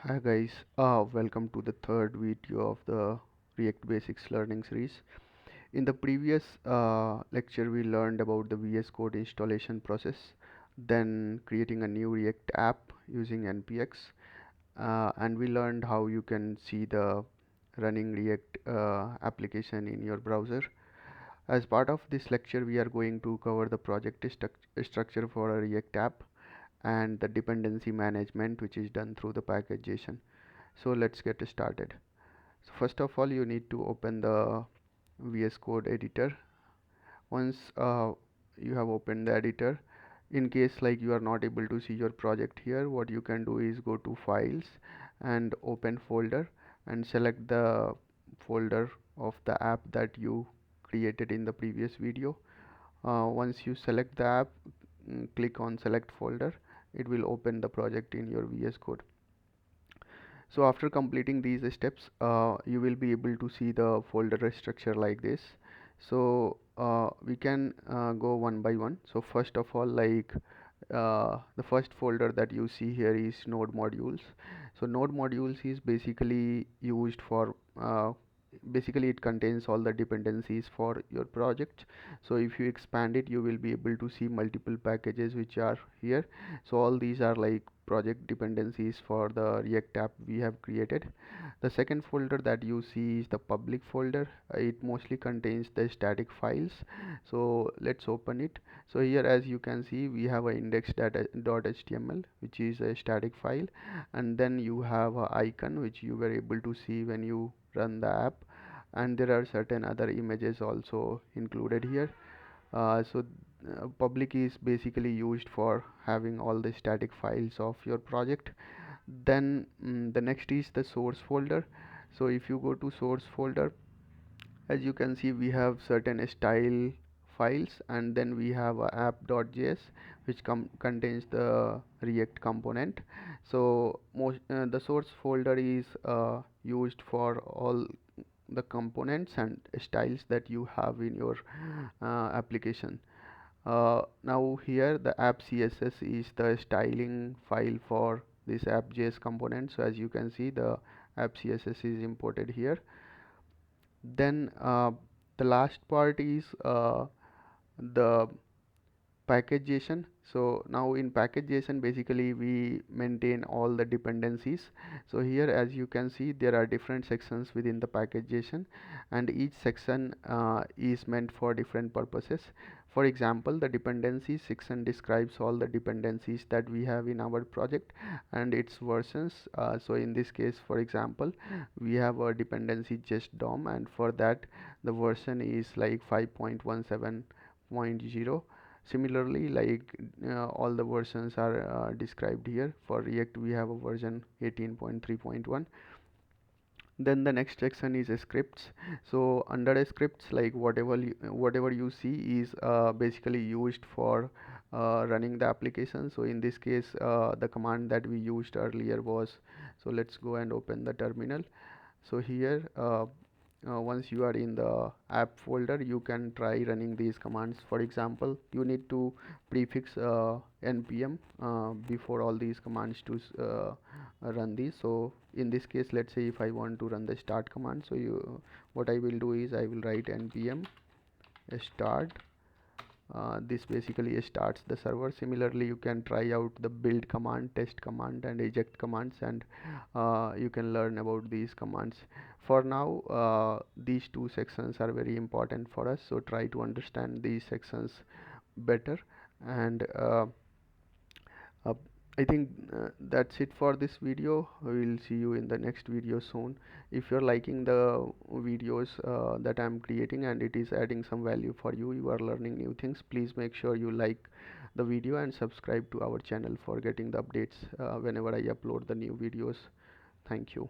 Hi guys, welcome to the third video of the React Basics learning series. In the previous lecture we learned about the VS Code installation process, then creating a new React app using npx, and we learned how you can see the running React application in your browser. As part of this lecture we are going to cover the project structure for a React app and the dependency management which is done through the package.json. So let's get started. So first of all you need to open the VS Code editor. Once you have opened the editor, in case like you are not able to see your project here, what you can do is go to files and open folder and select the folder of the app that you created in the previous video. Once you select the app, click on select folder. It will open the project in your VS Code. So after completing these steps, you will be able to see the folder structure like this. So we can go one by one. So first of all, like the first folder that you see here is node modules. So node modules is basically used for basically it contains all the dependencies for your project. So if you expand it, you will be able to see multiple packages which are here. So all these are like project dependencies for the React app we have created. The second folder that you see is the public folder. It mostly contains the static files. So let's open it. So here as you can see we have a index.html which is a static file, and then you have a icon which you were able to see when you run the app, and there are certain other images also included here. Public is basically used for having all the static files of your project. Then the next is the source folder. So if you go to source folder, as you can see we have certain style files, and then we have a app.js which contains the React component. So the source folder is used for all the components and styles that you have in your application. Now here the app CSS is the styling file for this app.js component. So as you can see the app CSS is imported here. Then the last part is the package.json. So now in package.json basically we maintain all the dependencies. So here as you can see there are different sections within the package.json, and each section is meant for different purposes. For example, the dependencies section describes all the dependencies that we have in our project and its versions. So in this case, for example, we have a dependency just DOM, and for that the version is like 5.17.0. Similarly, like all the versions are described here. For React we have a version 18.3.1. Then the next section is scripts. So under scripts, like whatever you see is basically used for running the application. So in this case the command that we used earlier was, so let's go and open the terminal. So here once you are in the app folder, you can try running these commands. For example, you need to prefix npm before all these commands to run these. So in this case, let's say if I want to run the start command, so what I will do is I will write npm start. This basically starts the server. Similarly, you can try out the build command, test command, and eject commands, and you can learn about these commands. For now these two sections are very important for us, so try to understand these sections better. And uh, I think that's it for this video. We will see you in the next video soon. If you're liking the videos that I'm creating and it is adding some value for you, you are learning new things, please make sure you like the video and subscribe to our channel for getting the updates whenever I upload the new videos. Thank you.